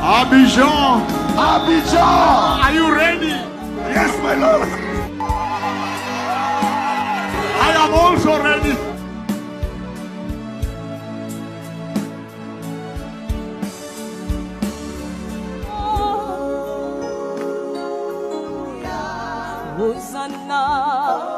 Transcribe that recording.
Abidjan. Abidjan. Are you ready? Yes, my Lord. I am also ready. Hosanna